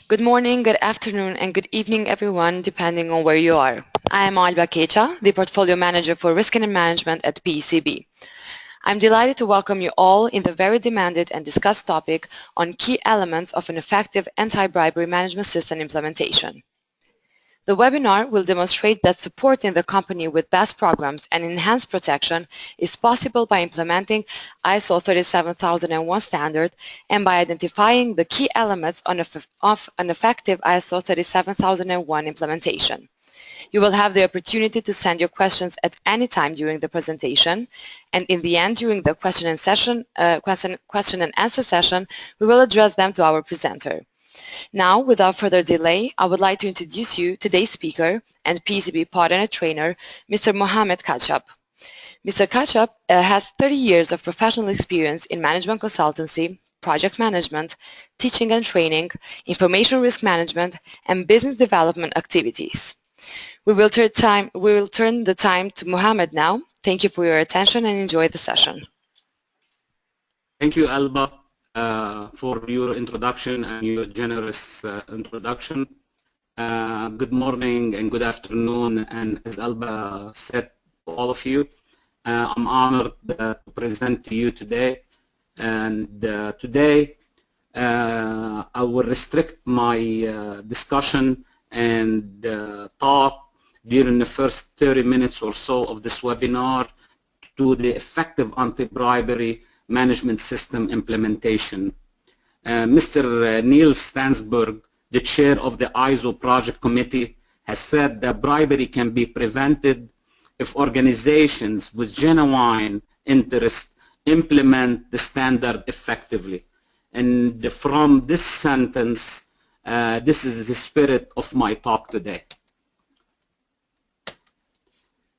Good morning, good afternoon, and good evening, everyone, depending on where you are. I am Alba, the Portfolio Manager for Risk and Management at PECB. I'm delighted to welcome you all in the very demanded and discussed topic on key elements of an effective anti-bribery management system implementation. The webinar will demonstrate that supporting the company with best programs and enhanced protection is possible by implementing ISO 37001 standard and by identifying the key elements of an effective ISO 37001 implementation. You will have the opportunity to send your questions at any time during the presentation, and in the end, during the question and answer session, we will address them to our presenter. Now, without further delay, I would like to introduce you today's speaker and PECB Partner Trainer, Mr. Mohamad Khachab. Mr. Khachab has 30 years of professional experience in management consultancy, project management, teaching and training, information risk management, and business development activities. We will turn the time to Mohamad now. Thank you for your attention and enjoy the session. Thank you, Alba, for your introduction and your generous introduction. Good morning and good afternoon, and as Alba said to all of you, I'm honored to present to you today. And today I will restrict my discussion and talk during the first 30 minutes or so of this webinar to the effective anti-bribery management system implementation. Mr. Neil Stansberg, the chair of the ISO project committee, has said that bribery can be prevented if organizations with genuine interest implement the standard effectively. And from this sentence, this is the spirit of my talk today.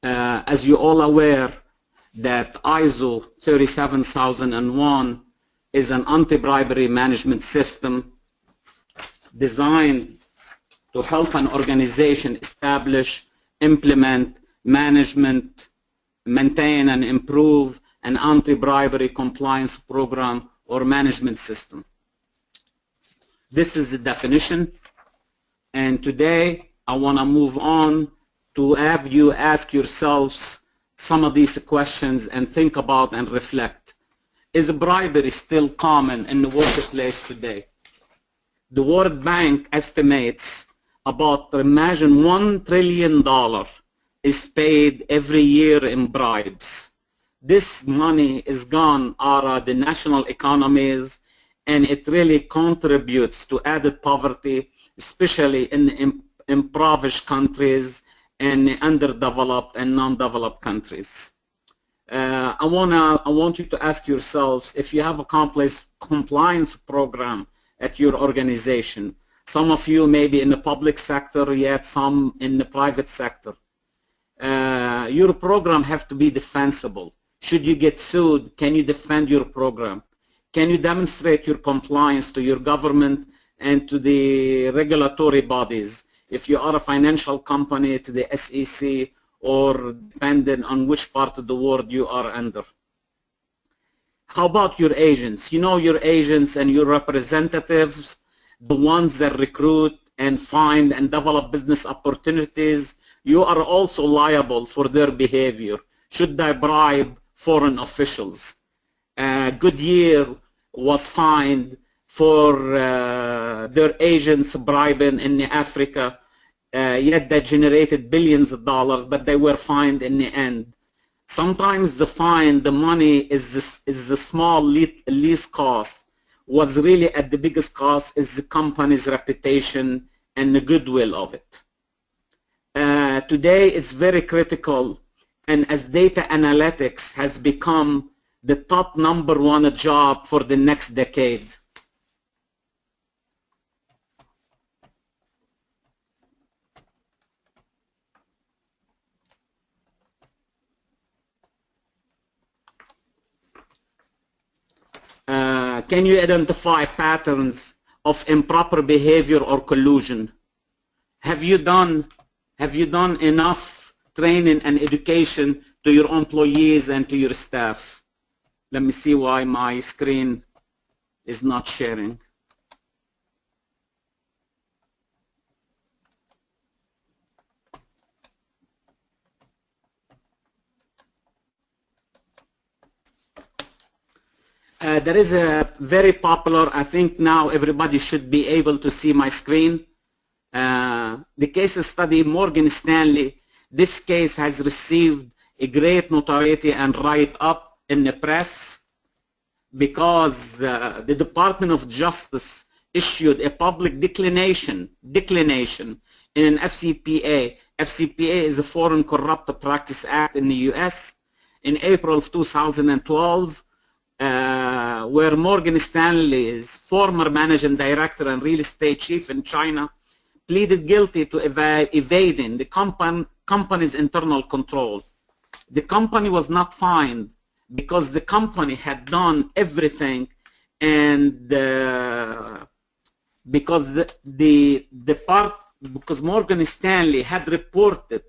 As you're all aware, that ISO 37001 is an anti-bribery management system designed to help an organization establish, implement, management, maintain, and improve an anti-bribery compliance program or management system. This is the definition, and today I want to move on to have you ask yourselves some of these questions and think about and reflect. Is bribery still common in the workplace today? The World Bank estimates about, imagine, $1 trillion is paid every year in bribes. This money is gone out of the national economies, and it really contributes to added poverty, especially in impoverished countries and underdeveloped and non-developed countries. I want you to ask yourselves if you have a complex compliance program at your organization. Some of you may be in the public sector, yet some in the private sector. Your program have to be defensible. Should you get sued, can you defend your program? Can you demonstrate your compliance to your government and to the regulatory bodies? If you are a financial company, to the SEC, or depending on which part of the world you are under. How about your agents? You know your agents and your representatives, the ones that recruit and find and develop business opportunities, you are also liable for their behavior. Should they bribe foreign officials? Goodyear was fined for their agents bribing in Africa, yet they generated billions of dollars, but they were fined in the end. Sometimes the fine, the money is the small least cost. What's really at the biggest cost is the company's reputation and the goodwill of it. Today it's very critical, and as data analytics has become the top #1 job for the next decade. Can you identify patterns of improper behavior or collusion? Have you done enough training and education to your employees and to your staff? Let me see why my screen is not sharing. There is a very popular, I think now everybody should be able to see my screen. The case study Morgan Stanley. This case has received a great notoriety and write-up in the press because the Department of Justice issued a public declination in an FCPA. FCPA is a Foreign Corrupt Practice Act in the US in April of 2012, where Morgan Stanley's former managing director and real estate chief in China pleaded guilty to evading the company's internal control. The company was not fined because the company had done everything, and because Morgan Stanley had reported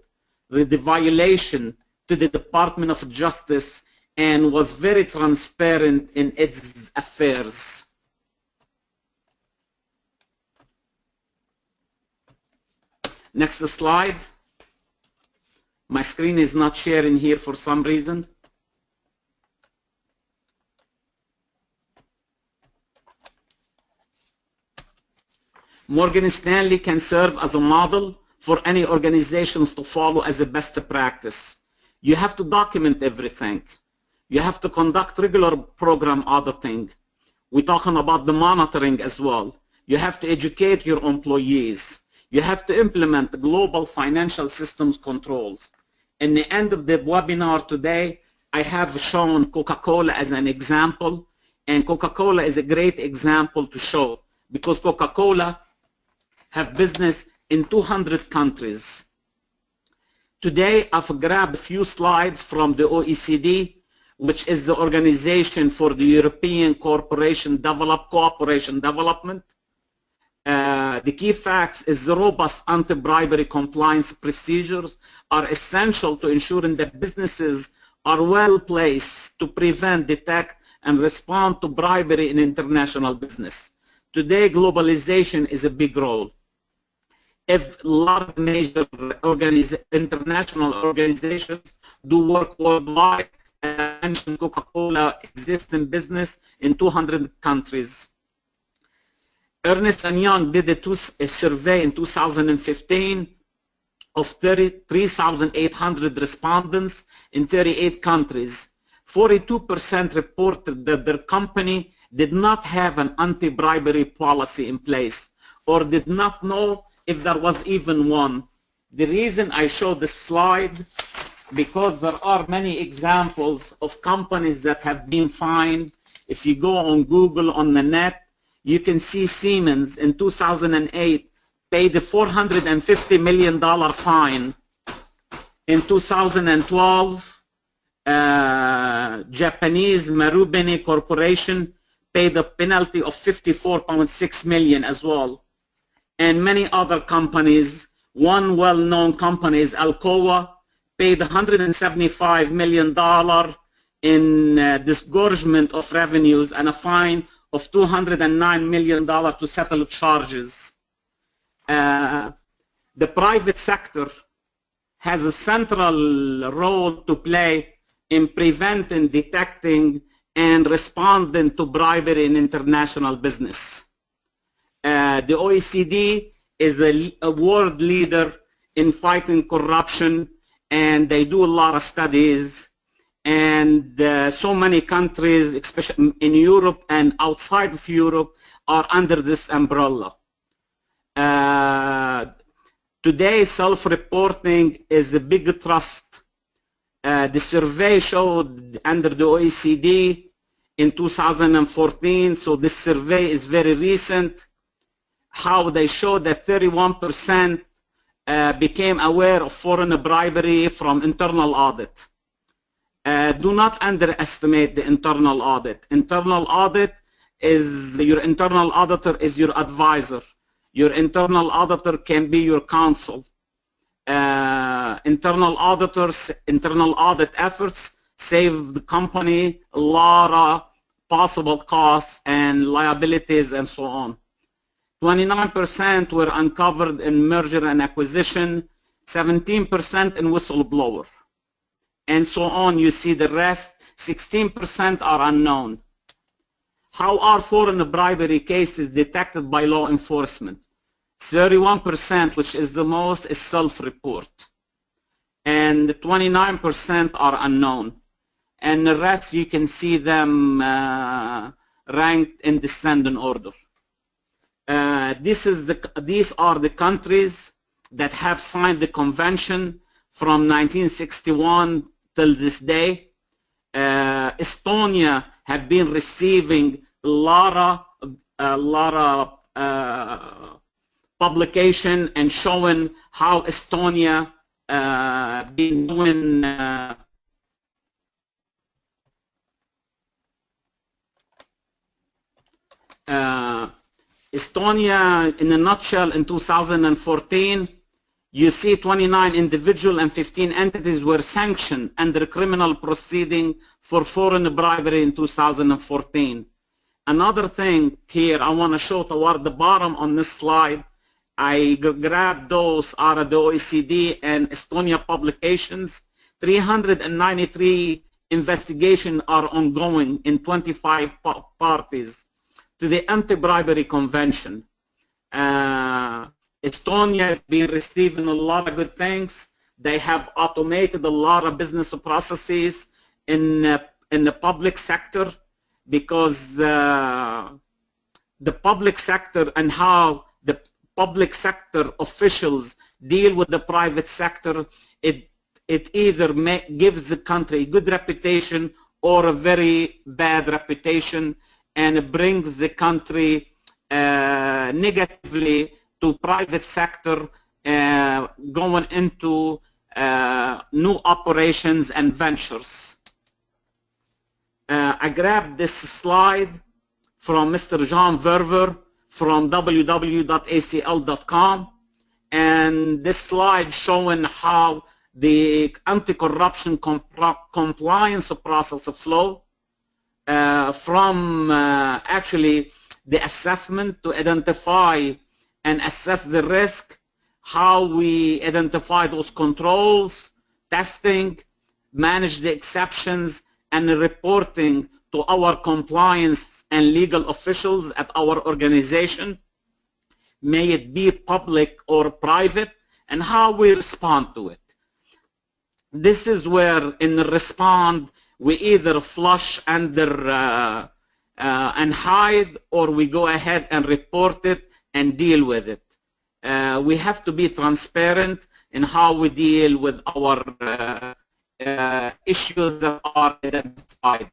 the violation to the Department of Justice and was very transparent in its affairs. Next slide. My screen is not sharing here for some reason. Morgan Stanley can serve as a model for any organizations to follow as a best practice. You have to document everything. You have to conduct regular program auditing. We're talking about the monitoring as well. You have to educate your employees. You have to implement global financial systems controls. In the end of the webinar today, I have shown Coca-Cola as an example, and Coca-Cola is a great example to show because Coca-Cola have business in 200 countries. Today, I've grabbed a few slides from the OECD, which is the Organization for the European Cooperation Development. The key facts is the robust anti-bribery compliance procedures are essential to ensuring that businesses are well placed to prevent, detect, and respond to bribery in international business. Today, globalization is a big role. If large major international organizations do work worldwide, I mentioned Coca-Cola exists in business in 200 countries. Ernst & Young did a survey in 2015 of 3,800 respondents in 38 countries. 42% reported that their company did not have an anti-bribery policy in place or did not know if there was even one. The reason I show this slide, because there are many examples of companies that have been fined. If you go on Google, on the net, you can see Siemens in 2008 paid a $450 million fine. In 2012, Japanese Marubeni Corporation paid a penalty of $54.6 million as well. And many other companies, one well-known company is Alcoa, paid $175 million in disgorgement of revenues and a fine of $209 million to settle charges. The private sector has a central role to play in preventing, detecting, and responding to bribery in international business. The OECD is a world leader in fighting corruption, and they do a lot of studies, and so many countries, especially in Europe and outside of Europe, are under this umbrella. Today, self-reporting is a big trust. The survey showed under the OECD in 2014, so this survey is very recent, how they showed that 31% became aware of foreign bribery from internal audit. Do not underestimate the internal audit. Internal audit is, your internal auditor is your advisor. Your internal auditor can be your counsel. Internal auditors, internal audit efforts save the company a lot of possible costs and liabilities and so on. 29% were uncovered in merger and acquisition, 17% in whistleblower, and so on. You see the rest, 16% are unknown. How are foreign bribery cases detected by law enforcement? 31%, which is the most, is self-report. And 29% are unknown. And the rest, you can see them ranked in descending order. These are the countries that have signed the convention from 1961 till this day. Estonia have been receiving a lot of publication and showing how Estonia been doing Estonia, in a nutshell, in 2014, you see 29 individual and 15 entities were sanctioned under criminal proceeding for foreign bribery in 2014. Another thing here I want to show toward the bottom on this slide, I grabbed those out of the OECD and Estonia publications. 393 investigations are ongoing in 25 parties to the Anti-Bribery Convention. Estonia has been receiving a lot of good things. They have automated a lot of business processes in the public sector, because the public sector and how the public sector officials deal with the private sector, it either gives the country a good reputation or a very bad reputation, and it brings the country negatively to private sector going into new operations and ventures. I grabbed this slide from Mr. John Verver from www.acl.com, and this slide showing how the anti-corruption compliance process flow from actually the assessment to identify and assess the risk, how we identify those controls, testing, manage the exceptions, and reporting to our compliance and legal officials at our organization, may it be public or private, and how we respond to it. This is where in the respond we either flush under and hide, or we go ahead and report it and deal with it. We have to be transparent in how we deal with our issues that are identified.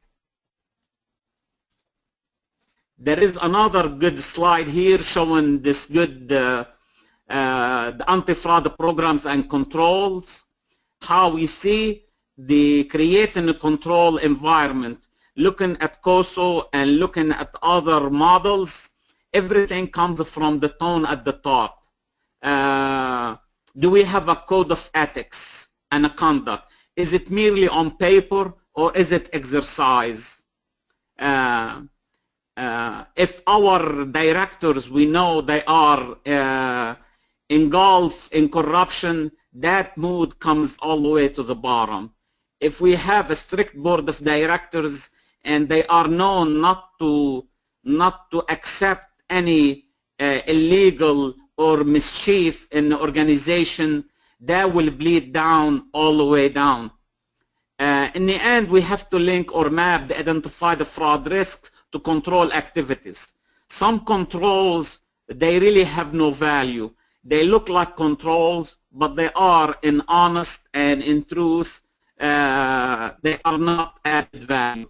There is another good slide here showing this good the anti-fraud programs and controls, how we see the creating a control environment, looking at COSO and looking at other models. Everything comes from the tone at the top. Do we have a code of ethics and a conduct? Is it merely on paper, or is it exercise? If our directors, we know they are engulfed in corruption, that mood comes all the way to the bottom. If we have a strict board of directors and they are known not to accept any illegal or mischief in the organization, that will bleed down all the way down. In the end, we have to link or map the identified fraud risks to control activities. Some controls, they really have no value. They look like controls, but they are in honest and in truth, they are not added value.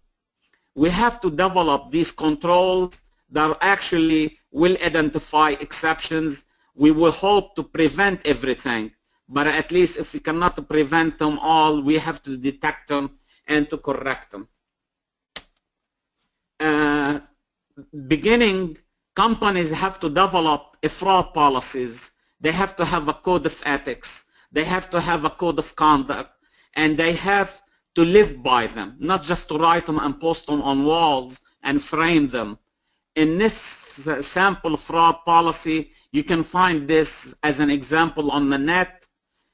We have to develop these controls that actually will identify exceptions. We will hope to prevent everything, but at least if we cannot prevent them all, we have to detect them and to correct them. Beginning, companies have to develop fraud policies. They have to have a code of ethics. They have to have a code of conduct, and they have to live by them, not just to write them and post them on walls and frame them. In this sample fraud policy, you can find this as an example on the net.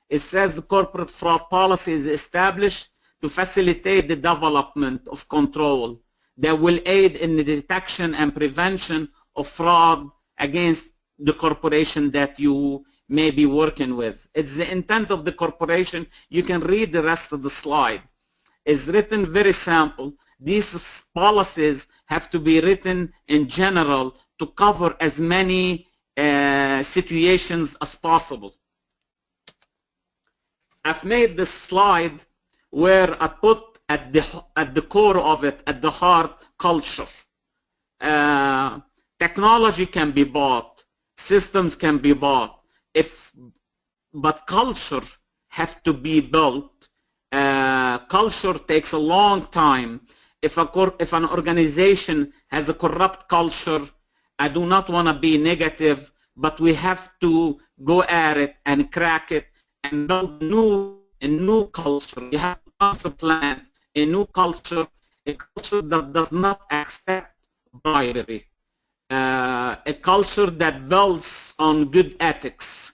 It says the corporate fraud policy is established to facilitate the development of control. that will aid in the detection and prevention of fraud against the corporation that you may be working with. It's the intent of the corporation. You can read the rest of the slide. It's written very simple. These policies have to be written in general to cover as many situations as possible. I've made this slide where I put at the core of it, at the heart, culture. Technology can be bought, systems can be bought, but culture has to be built. Culture takes a long time. If an organization has a corrupt culture, I do not want to be negative, but we have to go at it and crack it and build a new culture. You have to master plan a new culture, a culture that does not accept bribery, a culture that builds on good ethics.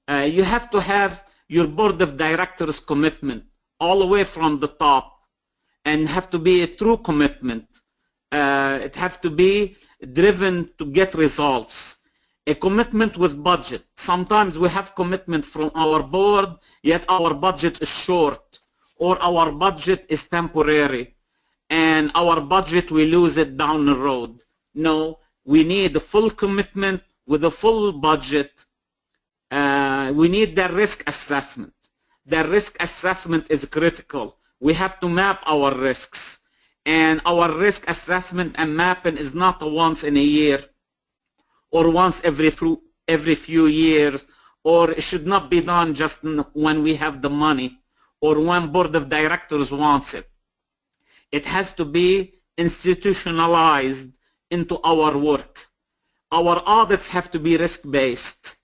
You have to have your board of directors commitment all the way from the top, and have to be a true commitment. It has to be driven to get results. A commitment with budget. Sometimes we have commitment from our board, yet our budget is short, or our budget is temporary, and our budget, we lose it down the road. No, we need a full commitment with a full budget. We need the risk assessment. The risk assessment is critical. We have to map our risks, and our risk assessment and mapping is not a once in a year or once every few years, or it should not be done just when we have the money or when board of directors wants it. It has to be institutionalized into our work. Our audits have to be risk-based.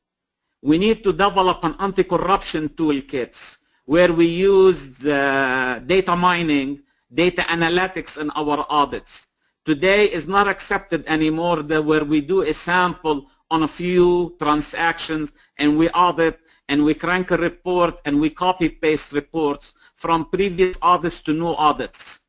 We need to develop an anti-corruption toolkits where we use data mining, data analytics in our audits. Today is not accepted anymore where we do a sample on a few transactions and we audit and we crank a report and we copy paste reports from previous audits to new audits.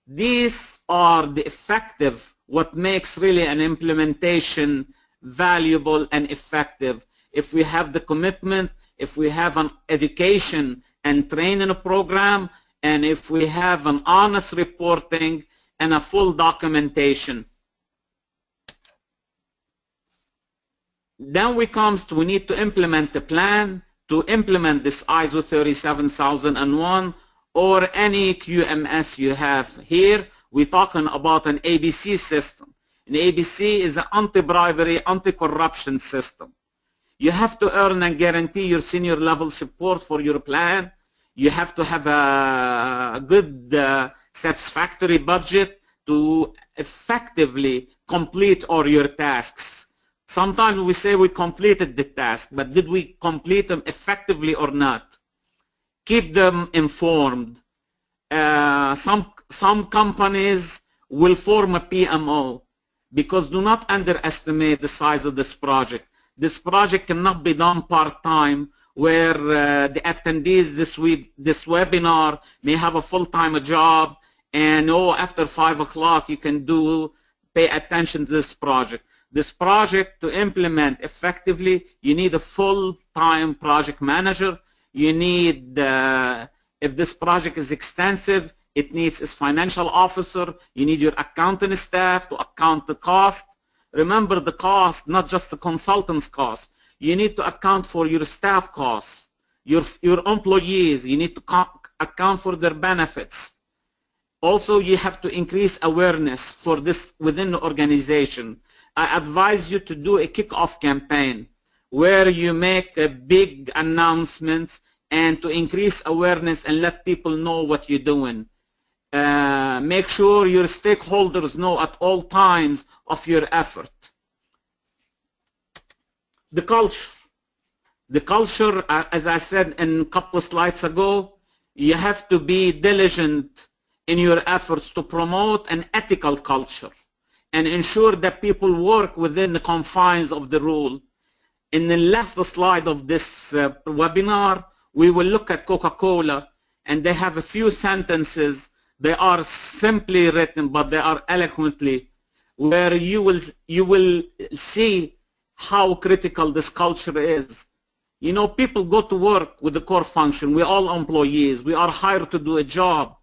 These are the effective, what makes really an implementation valuable and effective. If we have the commitment, if we have an education and training program, and if we have an honest reporting and a full documentation. Then we need to implement the plan. To implement this ISO 37001 or any QMS you have here, we're talking about an ABC system. An ABC is an anti-bribery, anti-corruption system. You have to earn and guarantee your senior level support for your plan. You have to have a good satisfactory budget to effectively complete all your tasks. Sometimes we say we completed the task, but did we complete them effectively or not? Keep them informed. Some companies will form a PMO, because do not underestimate the size of this project. This project cannot be done part-time, where the attendees this webinar may have a full-time job, and after 5 o'clock you can pay attention to this project. This project, to implement effectively, you need a full-time project manager. You need, if this project is extensive, it needs its financial officer. You need your accounting staff to account the cost. Remember the cost, not just the consultant's cost. You need to account for your staff costs, your employees. You need to account for their benefits. Also, you have to increase awareness for this within the organization. I advise you to do a kick-off campaign where you make big announcements and to increase awareness and let people know what you're doing. Make sure your stakeholders know at all times of your effort. The culture. The culture, as I said in a couple of slides ago, you have to be diligent in your efforts to promote an ethical culture and ensure that people work within the confines of the rule. In the last slide of this webinar, we will look at Coca-Cola, and they have a few sentences They are simply written, but they are eloquently, where you will see how critical this culture is. You know, people go to work with the core function. We're all employees. We are hired to do a job,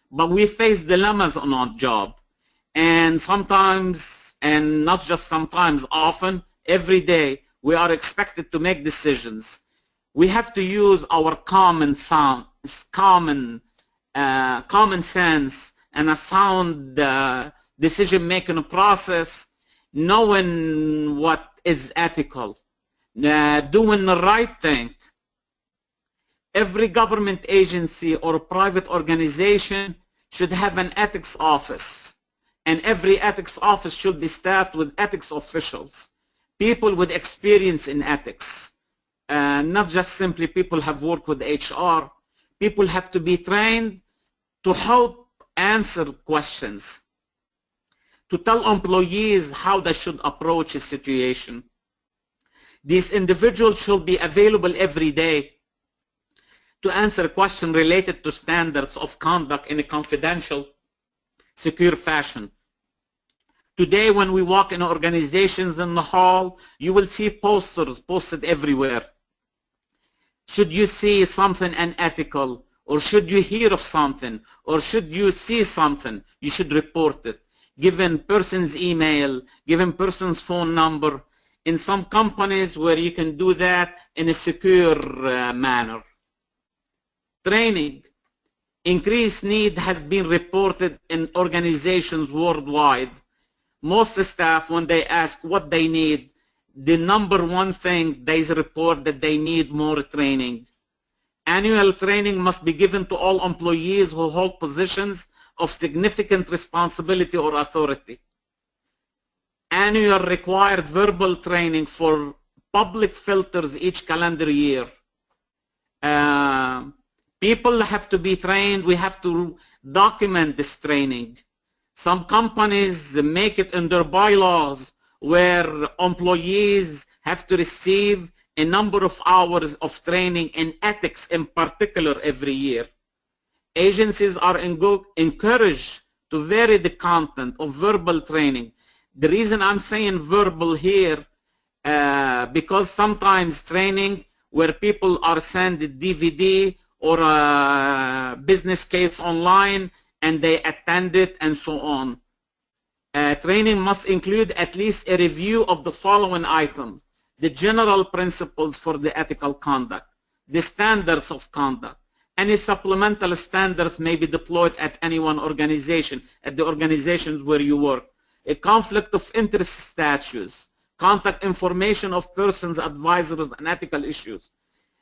but we face dilemmas on our job. And sometimes, and not just sometimes, often, every day, we are expected to make decisions. We have to use our common sense and a sound decision-making process, knowing what is ethical, doing the right thing. Every government agency or private organization should have an ethics office, and every ethics office should be staffed with ethics officials, people with experience in ethics. Not just simply people have worked with HR. People have to be trained to help answer questions, to tell employees how they should approach a situation. These individuals should be available every day to answer questions related to standards of conduct in a confidential, secure fashion. Today, when we walk in organizations in the hall, you will see posters posted everywhere. Should you see something unethical, or should you hear of something, or should you see something, you should report it. Given person's email, given person's phone number. In some companies where you can do that in a secure manner. Training. Increased need has been reported in organizations worldwide. Most staff, when they ask what they need, the number one thing they report that they need more training. Annual training must be given to all employees who hold positions of significant responsibility or authority. Annual required verbal training for public filters each calendar year. People have to be trained. We have to document this training. Some companies make it in their bylaws where employees have to receive a number of hours of training in ethics in particular every year. Agencies are encouraged to vary the content of verbal training. The reason I'm saying verbal here, because sometimes training where people are sent a DVD or a business case online and they attend it and so on. Training must include at least a review of the following items: the general principles for the ethical conduct, the standards of conduct. Any supplemental standards may be deployed at any one organization, at the organizations where you work. A conflict of interest statutes, contact information of persons, advisors, and ethical issues.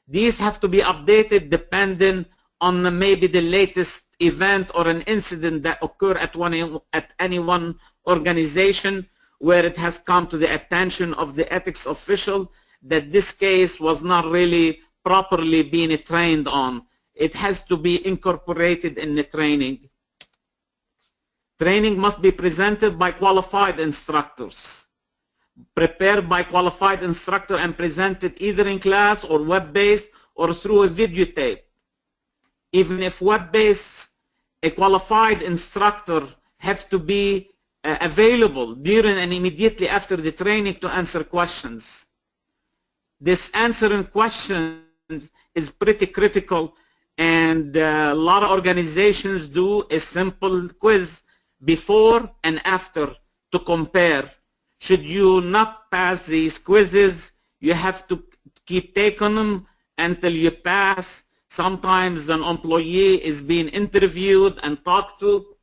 These have to be updated depending on maybe the latest event or an incident that occurred at any one organization where it has come to the attention of the ethics official that this case was not really properly being trained on. It has to be incorporated in the training. Training must be presented by qualified instructors, prepared by qualified instructor and presented either in class or web-based or through a videotape. Even if web-based, a qualified instructor have to be available during and immediately after the training to answer questions. This answering questions is pretty critical, and a lot of organizations do a simple quiz before and after to compare. Should you not pass these quizzes, you have to keep taking them until you pass. Sometimes an employee is being interviewed and talked to,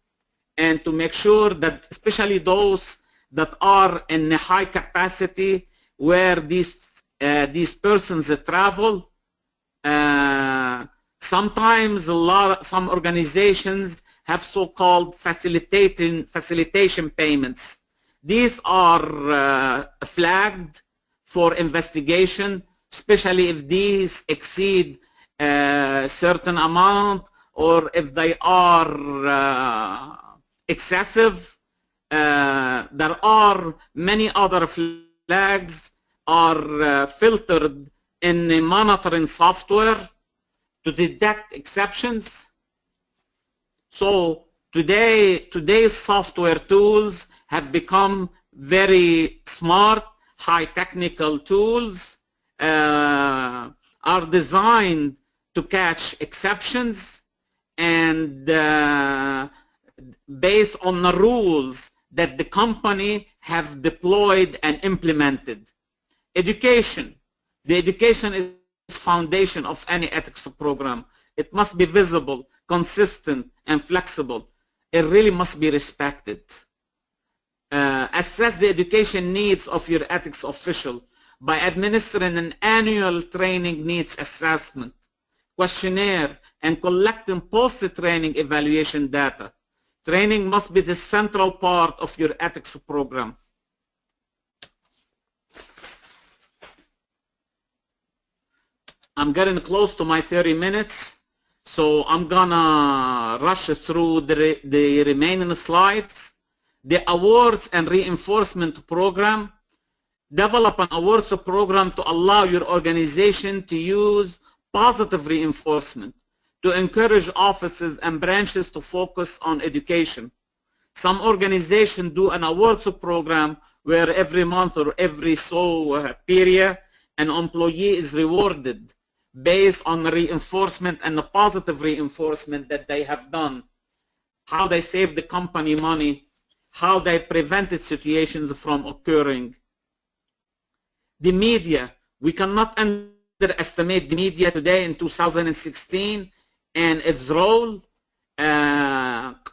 and to make sure that especially those that are in a high capacity where these persons travel, sometimes some organizations have so-called facilitation payments. These are flagged for investigation, especially if these exceed a certain amount or if they are excessive. There are many other flags are filtered in the monitoring software to detect exceptions. So Today's software tools have become very smart, high technical tools, are designed to catch exceptions and based on the rules that the company have deployed and implemented. Education. The education is foundation of any ethics program. It must be visible, consistent, and flexible. It really must be respected. Assess the education needs of your ethics official by administering an annual training needs assessment, questionnaire, and collecting post-training evaluation data. Training must be the central part of your ethics program. I'm getting close to my 30 minutes, so I'm gonna rush through the remaining slides. The awards and reinforcement program. Develop an awards program to allow your organization to use positive reinforcement, to encourage offices and branches to focus on education. Some organizations do an awards program where every month or every period an employee is rewarded based on the reinforcement and the positive reinforcement that they have done, how they saved the company money, how they prevented situations from occurring. The media, we cannot underestimate the media today in 2016 and its role.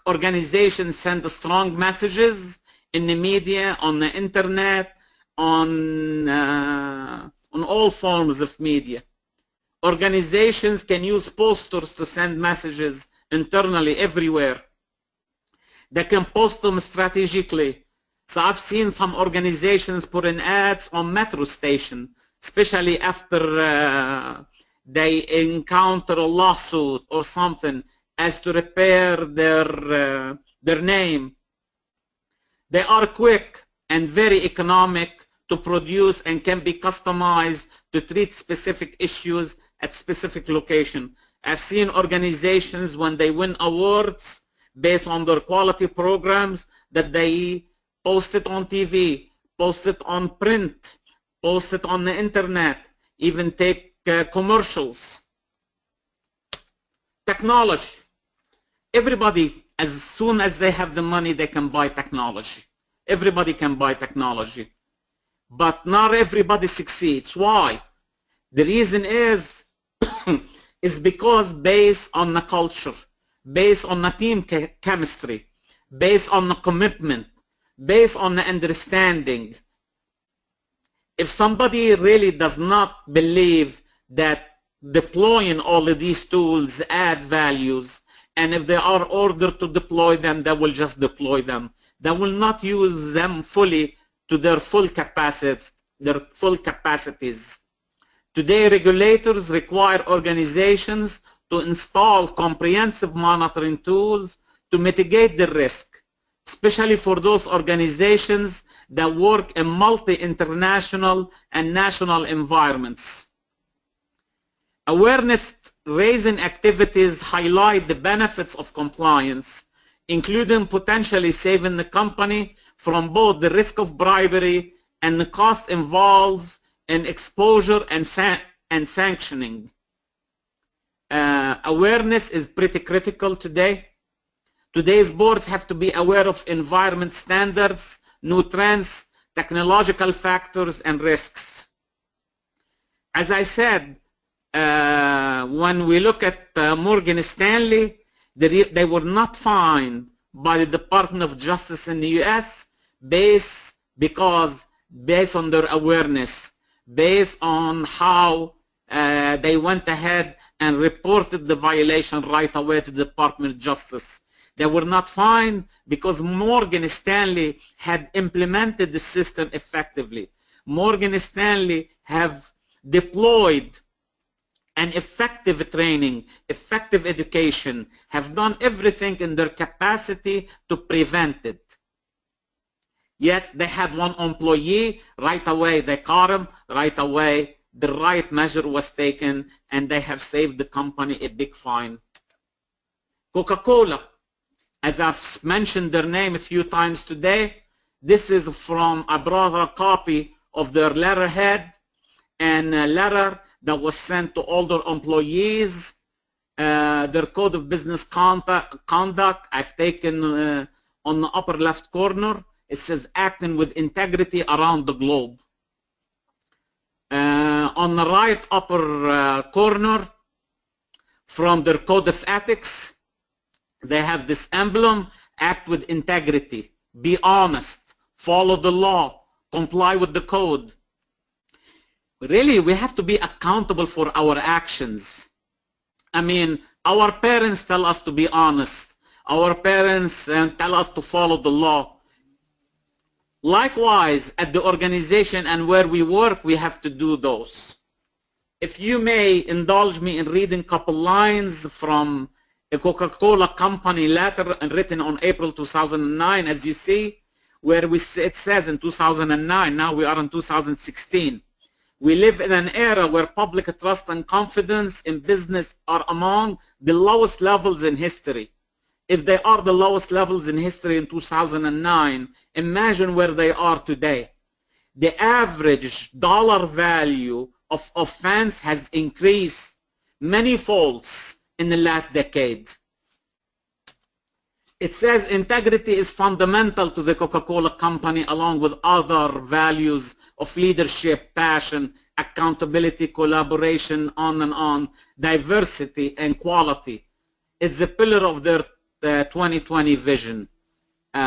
Organizations send strong messages in the media, on the internet, on all forms of media. Organizations can use posters to send messages internally everywhere. They can post them strategically. So I've seen some organizations put in ads on metro station, especially after they encounter a lawsuit or something, as to repair their name. They are quick and very economic to produce and can be customized to treat specific issues at specific location. I've seen organizations when they win awards based on their quality programs that they post it on TV, post it on print, post it on the internet, even take commercials. Technology. Everybody, as soon as they have the money, they can buy technology. Everybody can buy technology. But not everybody succeeds. Why? The reason is because based on the culture, based on the team chemistry, based on the commitment, based on the understanding. If somebody really does not believe that deploying all of these tools add values, and if they are ordered to deploy them, they will just deploy them. They will not use them fully to their full capacities. Today, regulators require organizations to install comprehensive monitoring tools to mitigate the risk, especially for those organizations that work in multi-international and national environments. Awareness-raising activities highlight the benefits of compliance, including potentially saving the company from both the risk of bribery and the cost involved in exposure and sanctioning. Awareness is pretty critical today. Today's boards have to be aware of environment standards, new trends, technological factors, and risks. As I said, when we look at Morgan Stanley, they were not fined by the Department of Justice in the US based on their awareness, based on how they went ahead and reported the violation right away to the Department of Justice. They were not fined because Morgan Stanley had implemented the system effectively. Morgan Stanley have deployed an effective training, effective education, have done everything in their capacity to prevent it. Yet they had one employee, right away they caught him, right away the right measure was taken, and they have saved the company a big fine. Coca-Cola, as I've mentioned their name a few times today. This is from, I brought a copy of their letterhead and a letter that was sent to all their employees. Their code of business conduct, I've taken on the upper left corner. It says acting with integrity around the globe. On the right upper corner, from their code of ethics, they have this emblem: act with integrity, be honest, follow the law, comply with the code. Really, we have to be accountable for our actions. I mean, our parents tell us to be honest. Our parents tell us to follow the law. Likewise, at the organization and where we work, we have to do those. If you may indulge me in reading a couple lines from a Coca-Cola company letter written on April 2009, as you see, where it says in 2009, now we are in 2016. We live in an era where public trust and confidence in business are among the lowest levels in history. If they are the lowest levels in history in 2009, imagine where they are today. The average dollar value of offense has increased many folds in the last decade. It says integrity is fundamental to the Coca-Cola company, along with other values of leadership, passion, accountability, collaboration, on and on, diversity and quality. It's a pillar of their 2020 vision. In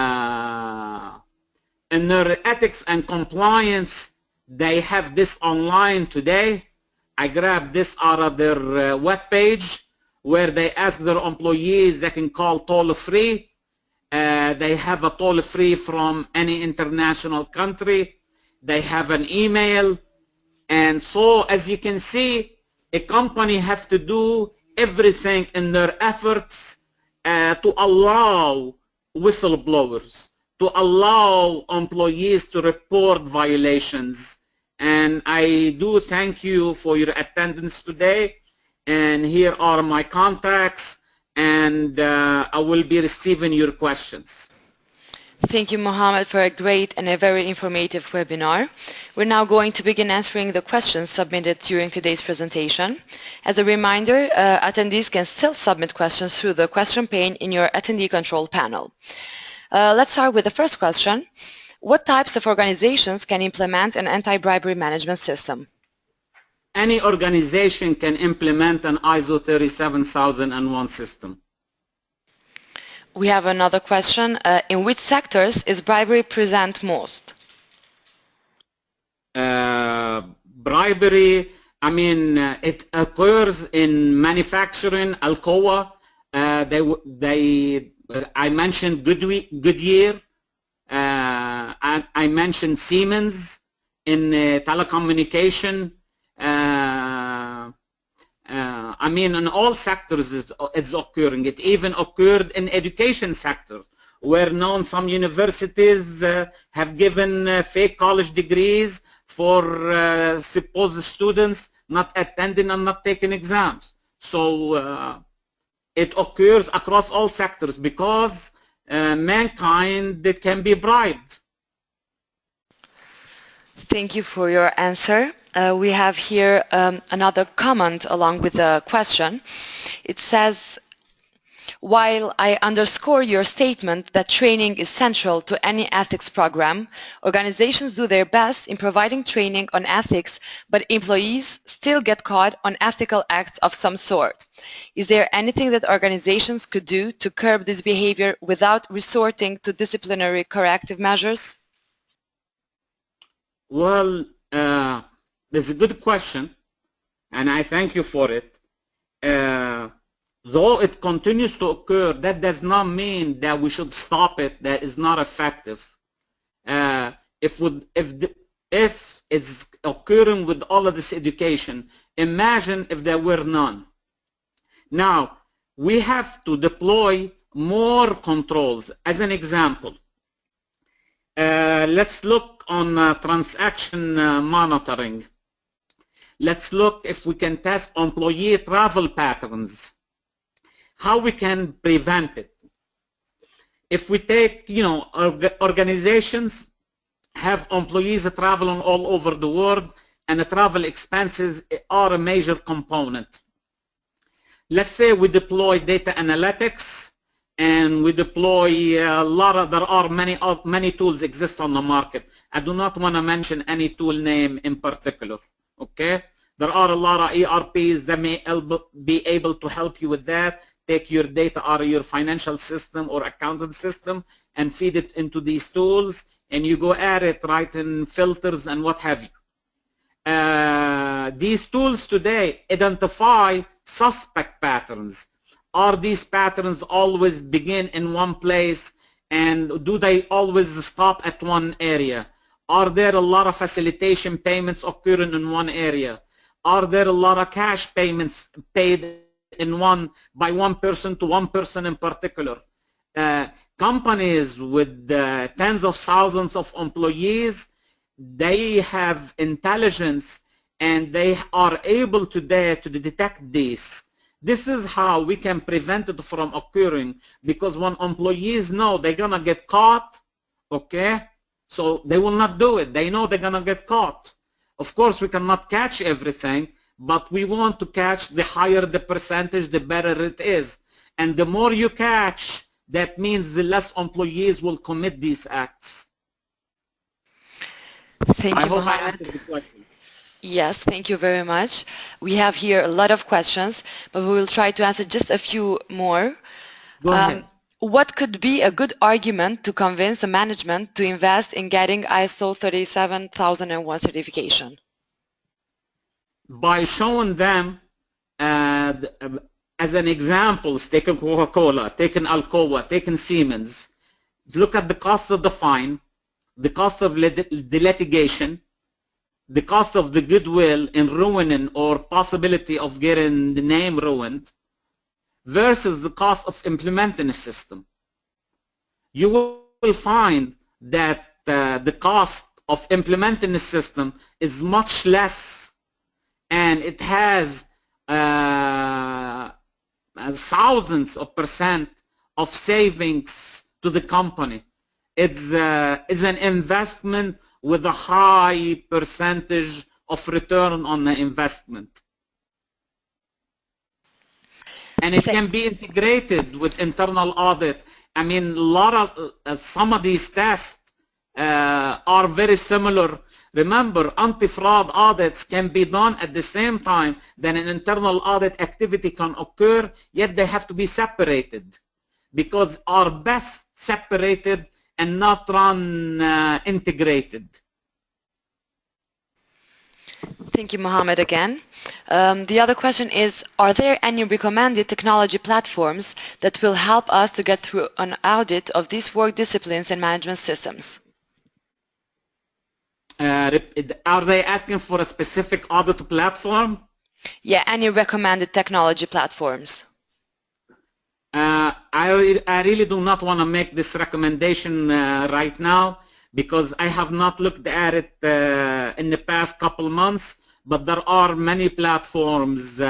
their ethics and compliance, they have this online today. I grabbed this out of their webpage, where they ask their employees, they can call toll-free. They have a toll-free from any international country. They have an email. And so, as you can see, a company has to do everything in their efforts to allow whistleblowers, to allow employees to report violations. And I do thank you for your attendance today. And here are my contacts, and I will be receiving your questions. Thank you, Mohamad, for a great and a very informative webinar. We're now going to begin answering the questions submitted during today's presentation. As a reminder, attendees can still submit questions through the question pane in your attendee control panel. Let's start with the first question. What types of organizations can implement an anti-bribery management system? Any organization can implement an ISO 37001 system. We have another question. In which sectors is bribery present most? Bribery, I mean, it occurs in manufacturing, Alcoa. I mentioned Goodyear. I mentioned Siemens in telecommunication. I mean, in all sectors it's occurring. It even occurred in education sector, where some universities have given fake college degrees for supposed students not attending and not taking exams. So it occurs across all sectors because mankind can be bribed. Thank you for your answer. We have here another comment along with the question. It says, while I underscore your statement that training is central to any ethics program, organizations do their best in providing training on ethics, but employees still get caught on ethical acts of some sort. Is there anything that organizations could do to curb this behavior without resorting to disciplinary corrective measures? Well, that's a good question, and I thank you for it. Though it continues to occur, that does not mean that we should stop it, that is not effective. If it's occurring with all of this education, imagine if there were none. Now, we have to deploy more controls. As an example, let's look on transaction monitoring. Let's look if we can test employee travel patterns, how we can prevent it. If we take, organizations have employees traveling all over the world, and the travel expenses are a major component. Let's say we deploy data analytics, and we deploy there are many tools exist on the market. I do not want to mention any tool name in particular, okay? There are a lot of ERPs that may be able to help you with that. Take your data out of your financial system or accounting system and feed it into these tools, and you go at it, writing filters and what have you. These tools today identify suspect patterns. Are these patterns always begin in one place, and do they always stop at one area? Are there a lot of facilitation payments occurring in one area? Are there a lot of cash payments paid by one person to one person in particular? Companies with tens of thousands of employees, they have intelligence, and they are able today to detect this. This is how we can prevent it from occurring, because when employees know they're gonna get caught, okay, so they will not do it. They know they're gonna get caught. Of course, we cannot catch everything, but we want to catch. The higher the percentage, the better it is. And the more you catch, that means the less employees will commit these acts. Thank you, hope I Mohamad. answered the question. Yes, thank you very much. We have here a lot of questions, but we will try to answer just a few more. Go ahead. What could be a good argument to convince the management to invest in getting ISO 37001 certification? By showing them, as an example, taking Coca-Cola, taking Alcoa, taking Siemens, look at the cost of the fine, the cost of the litigation, the cost of the goodwill in ruining or possibility of getting the name ruined, versus the cost of implementing a system. You will find that the cost of implementing a system is much less, and it has thousands of % of savings to the company. It's an investment with a high percentage of return on the investment. And it can be integrated with internal audit. I mean, some of these tests are very similar. Remember, anti-fraud audits can be done at the same time that an internal audit activity can occur, yet they have to be separated, because are best separated and not run integrated. Thank you, Mohamad, again. The other question is, are there any recommended technology platforms that will help us to get through an audit of these work disciplines and management systems? Are they asking for a specific audit platform? Yeah, any recommended technology platforms? I really do not want to make this recommendation right now, because I have not looked at it in the past couple months, but there are many platforms.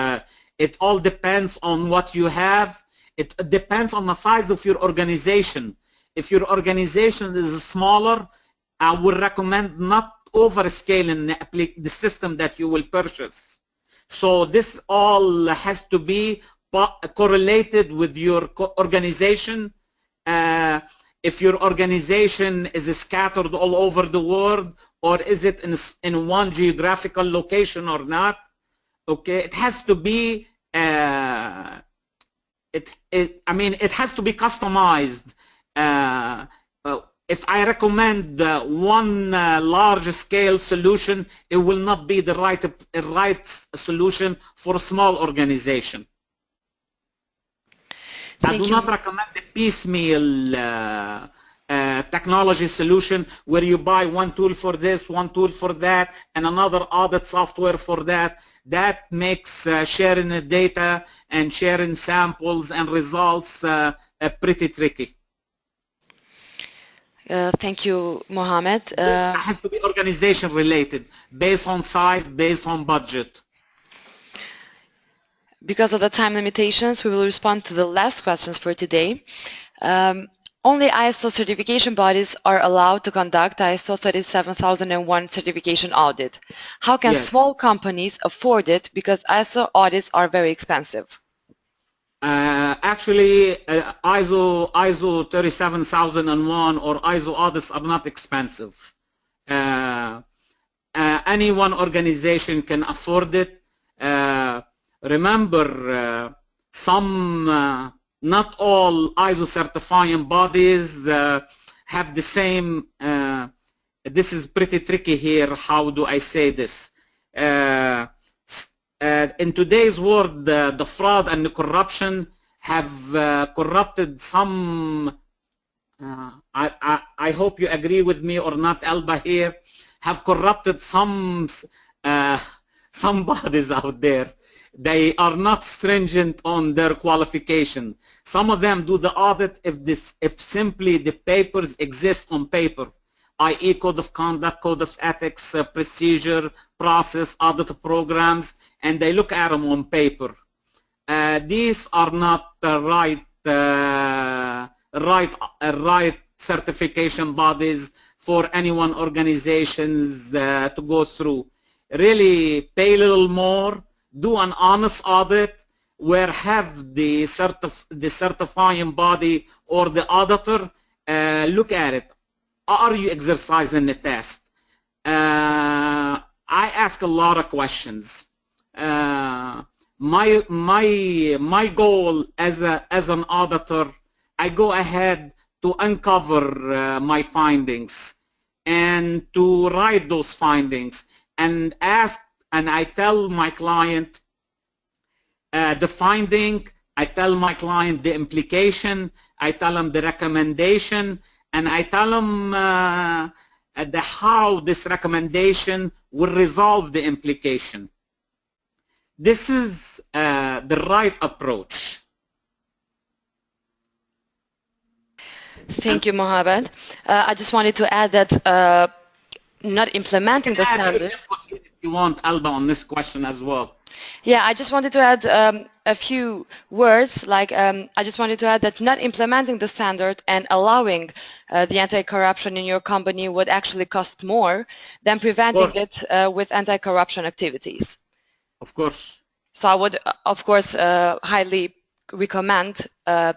It all depends on what you have. It depends on the size of your organization. If your organization is smaller, I would recommend not overscaling the system that you will purchase. So this all has to be correlated with your organization. If your organization is scattered all over the world, or is it in one geographical location or not, okay, it has to be it has to be customized. If I recommend one large-scale solution, it will not be the right solution for a small organization. I do not recommend the piecemeal technology solution where you buy one tool for this, one tool for that, and another audit software for that. That makes sharing the data and sharing samples and results pretty tricky. Thank you, Mohamad. It has to be organization related, based on size, based on budget. Because of the time limitations, we will respond to the last questions for today. Only ISO certification bodies are allowed to conduct ISO 37001 certification audit. How can Yes. small companies afford it because ISO audits are very expensive? Actually, ISO 37001 or ISO audits are not expensive. Any one organization can afford it. Remember, not all ISO certifying bodies have the same. This is pretty tricky here. How do I say this? In today's world, the fraud and the corruption have corrupted some. I hope you agree with me or not, Alba here, have corrupted some bodies out there. They are not stringent on their qualification. Some of them do the audit if simply the papers exist on paper, i.e. code of conduct, code of ethics, procedure, process, audit programs, and they look at them on paper. These are not the right certification bodies for any one organizations to go through. Really pay a little more, do an honest audit where have the certifying body or the auditor look at it. Are you exercising the test? I ask a lot of questions. My goal as an auditor, I go ahead to uncover my findings and to write those findings and ask, and I tell my client the finding, I tell my client the implication, I tell them the recommendation, and I tell them how this recommendation will resolve the implication. This is the right approach. Thank you, Mohamad. I just wanted to add that not implementing the standard. If you want, Alba, on this question as well. Yeah, I just wanted to add a few words, like I just wanted to add that not implementing the standard and allowing the anti-corruption in your company would actually cost more than preventing it with anti-corruption activities. Of course. So I would, of course, highly recommend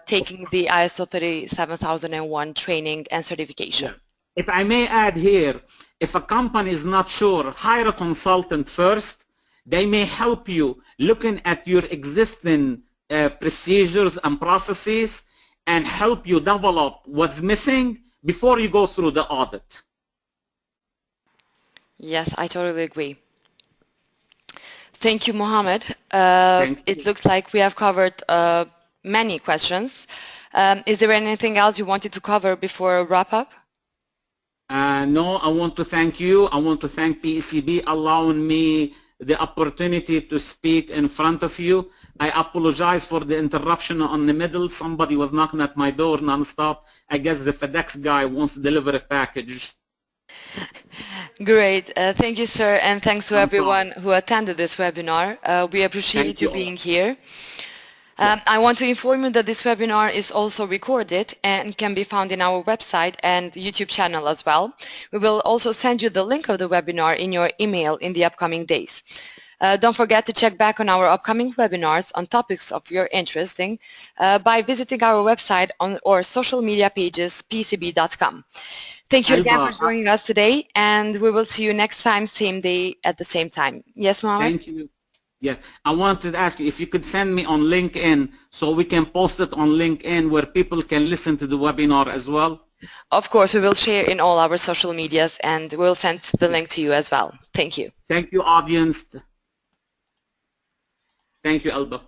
taking the ISO 37001 training and certification. Yeah. If I may add here, if a company is not sure, hire a consultant first. They may help you looking at your existing procedures and processes and help you develop what's missing before you go through the audit. Yes, I totally agree. Thank you, Mohamad. It looks like we have covered many questions. Is there anything else you wanted to cover before a wrap up? No, I want to thank you. I want to thank PECB allowing me the opportunity to speak in front of you. I apologize for the interruption on the middle. Somebody was knocking at my door non-stop. I guess the FedEx guy wants to deliver a package. Great. Thank you, sir, and thanks to everyone who attended this webinar. We appreciate you being here. I want to inform you that this webinar is also recorded and can be found in our website and YouTube channel as well. We will also send you the link of the webinar in your email in the upcoming days. Don't forget to check back on our upcoming webinars on topics of your interest by visiting our website or social media pages, pecb.com. Thank you again for joining us today, and we will see you next time, same day at the same time. Yes, Mohamad? Thank you. Yes, I wanted to ask you if you could send me on LinkedIn so we can post it on LinkedIn where people can listen to the webinar as well. Of course, we will share in all our social medias and we'll send the link to you as well. Thank you. Thank you, audience. Thank you, Alba.